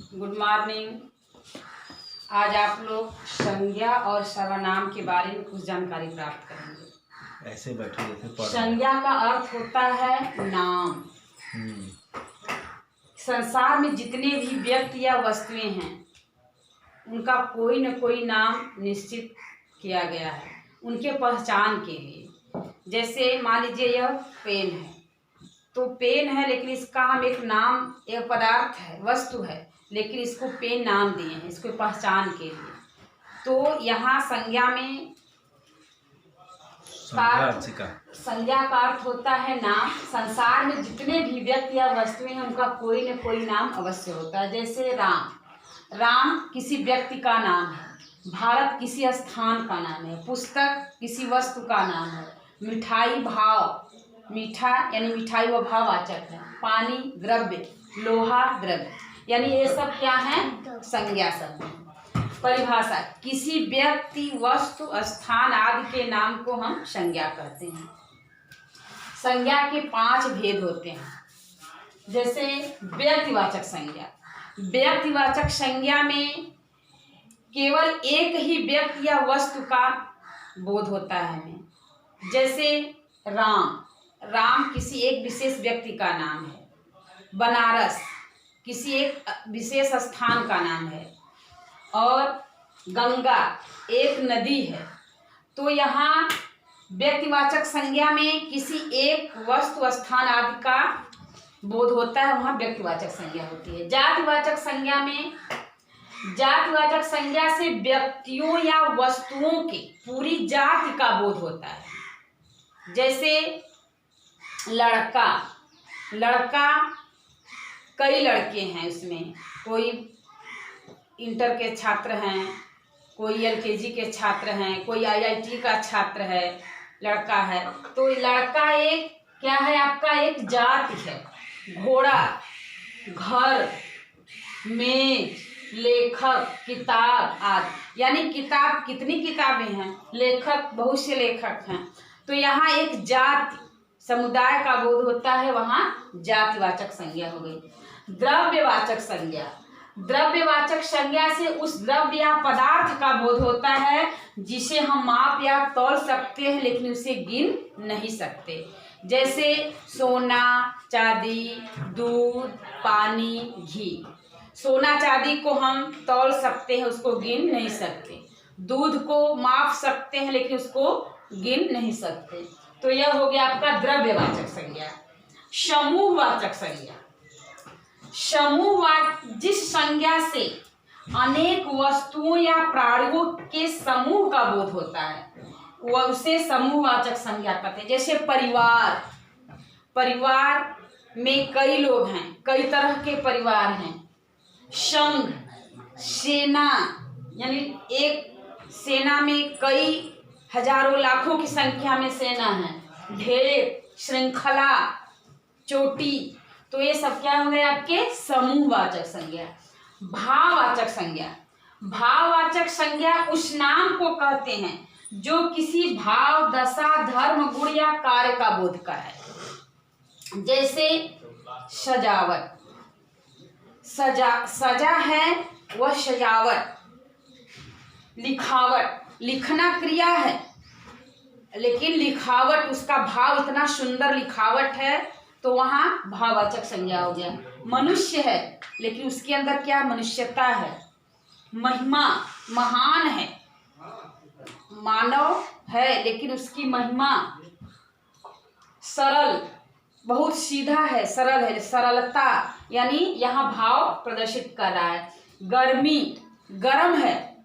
Good morning. आज आप लोग संज्ञा और सर्वनाम के बारे में कुछ जानकारी प्राप्त करेंगे। ऐसे बैठे जैसे पढ़ रहे हैं। संज्ञा का अर्थ होता है नाम। संसार में जितने भी व्यक्ति या वस्तुएं हैं उनका कोई न कोई नाम निश्चित किया गया है उनके पहचान के लिए। जैसे मान लीजिए यह पेन है, तो पेन है लेकिन इसका हम एक नाम, एक पदार्थ है, वस्तु है, लेकिन इसको पेन नाम दिए हैं इसको पहचान के लिए। तो यहाँ संज्ञा में संज्ञा का अर्थ होता है नाम। संसार में जितने भी व्यक्ति या वस्तुएं हैं उनका कोई न कोई नाम अवश्य होता है। जैसे राम किसी व्यक्ति का नाम है, भारत किसी स्थान का नाम है, पुस्तक किसी वस्तु का नाम है, मिठाई भाव, मीठा यानी मिठाई व भाववाचक है, पानी द्रव्य, लोहा द्रव्य, यानी ये सब क्या है? संज्ञा शब्द है। परिभाषा: किसी व्यक्ति वस्तु स्थान आदि के नाम को हम संज्ञा कहते हैं। संज्ञा के 5 भेद होते हैं। जैसे व्यक्तिवाचक संज्ञा। व्यक्तिवाचक संज्ञा में केवल एक ही व्यक्ति या वस्तु का बोध होता है हमें। जैसे राम किसी एक विशेष व्यक्ति का नाम है। बनारस किसी एक विशेष स्थान का नाम है। और गंगा एक नदी है। तो यहाँ व्यक्तिवाचक संज्ञा में किसी एक वस्तु स्थान आदि का बोध होता है, वहाँ व्यक्तिवाचक संज्ञा होती है। जातिवाचक संज्ञा में जातिवाचक संज्ञा से व्यक्तियों या वस्तुओं के पूरी जाति का बोध होता है। जैसे लड़का कई लड़के हैं, उसमें कोई इंटर के छात्र हैं, कोई एलकेजी के छात्र हैं, कोई आईआईटी का छात्र है, लड़का है। तो लड़का एक क्या है? आपका एक जाति है। घोड़ा, घर, मेज, लेखक, किताब आदि, यानी किताब कितनी किताबें हैं, लेखक बहुत से लेखक हैं। तो यहाँ एक जाति समुदाय का बोध होता है, वहाँ जातिवाचक संज्ञा हो गई। द्रव्यवाचक संज्ञा। द्रव्यवाचक संज्ञा से उस द्रव्य या पदार्थ का बोध होता है जिसे हम माप या तौल सकते हैं लेकिन उसे गिन नहीं सकते। जैसे सोना, चांदी, दूध, पानी, घी। सोना चांदी को हम तौल सकते हैं, उसको गिन नहीं सकते। दूध को माप सकते हैं लेकिन उसको गिन नहीं सकते। तो यह हो गया आपका द्रव्यवाचक संज्ञा। समूहवाचक संज्ञा। जिस संज्ञा से अनेक वस्तुओं या प्राणियों के समूह का बोध होता है वह उसे समूहवाचक संज्ञा कहते हैं। जैसे परिवार में कई लोग हैं, कई तरह के परिवार हैं। संघ, सेना, यानी एक सेना में कई हजारों लाखों की संख्या में सेना है। ढेर, श्रृंखला, चोटी। तो ये सब क्या हो गए आपके? समूहवाचक संज्ञा। भाववाचक संज्ञा। भाववाचक संज्ञा उस नाम को कहते हैं जो किसी भाव, दशा, धर्म, गुण या कार्य का बोध कराए। जैसे सजावट। सजा है वह सजावट। लिखावट, लिखना क्रिया है लेकिन लिखावट, उसका भाव इतना सुंदर लिखावट है तो वहाँ भाववाचक संज्ञा हो गया। मनुष्य है लेकिन उसके अंदर क्या? मनुष्यता है। महिमा, महान है। मानव है लेकिन उसकी महिमा। सरल, बहुत सीधा है, सरल है, सरलता, यानी यहाँ भाव प्रदर्शित कर रहा है। गर्मी, गर्म है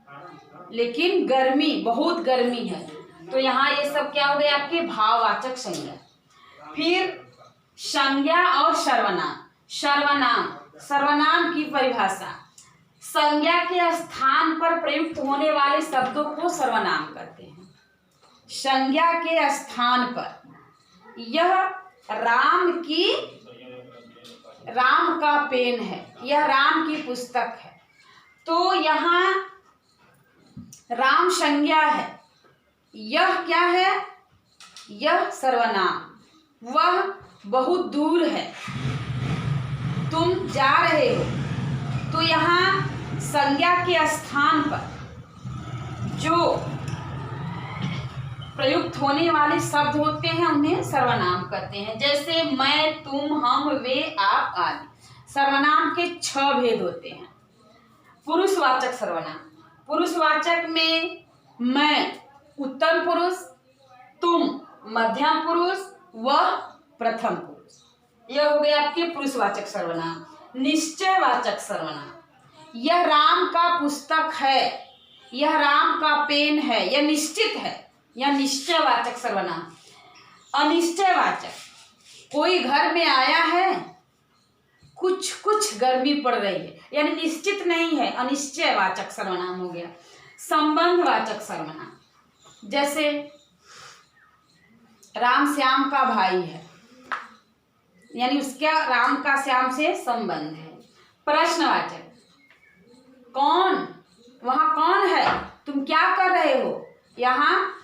लेकिन गर्मी, बहुत गर्मी है। तो यहाँ ये सब क्या हो गए आपके? भाववाचक संज्ञा। फिर संज्ञा और सर्वनाम की परिभाषा: संज्ञा के स्थान पर प्रयुक्त होने वाले शब्दों को सर्वनाम कहते हैं। संज्ञा के स्थान पर, यह राम का पेन है, यह राम की पुस्तक है, तो यहाँ राम संज्ञा है। यह क्या है? यह सर्वनाम। वह बहुत दूर है, तुम जा रहे हो, तो तो यहाँ संज्ञा के स्थान पर जो प्रयुक्त होने वाले शब्द होते हैं उन्हें सर्वनाम कहते हैं। जैसे मैं, तुम, हम, वे, आप आदि। सर्वनाम के 6 भेद होते हैं। पुरुषवाचक सर्वनाम, पुरुषवाचक में मैं उत्तम पुरुष, तुम मध्यम पुरुष, वह प्रथम पुरुष, यह हो गए आपके पुरुषवाचक सर्वनाम। निश्चयवाचक सर्वनाम, यह राम का पुस्तक है, यह राम का पेन है, यह निश्चित है, यह निश्चयवाचक सर्वनाम। अनिश्चयवाचक, कोई घर में आया है, कुछ कुछ गर्मी पड़ रही है, यानी निश्चित नहीं है, अनिश्चयवाचक सर्वनाम हो गया। संबंधवाचक सर्वनाम, जैसे राम श्याम का भाई है, यानी उसका राम का श्याम से संबंध है। प्रश्नवाचक, कौन, वहां कौन है, तुम क्या कर रहे हो, यहाँ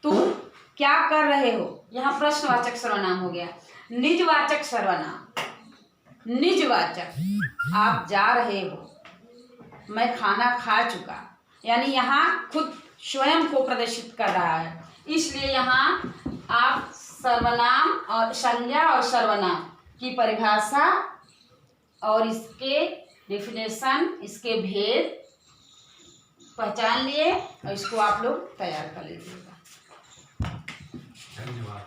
तुम क्या कर रहे हो, यहाँ प्रश्नवाचक सर्वनाम हो गया। निजवाचक सर्वनाम, निजवाचक, आप जा रहे हो, मैं खाना खा चुका, यानी यहाँ खुद स्वयं को प्रदर्शित कर रहा है, इसलिए यहाँ आप सर्वनाम और संज्ञा और सर्वनाम की परिभाषा और इसके डेफिनेशन, इसके भेद पहचान लिए और इसको आप लोग तैयार कर लीजिएगा। धन्यवाद।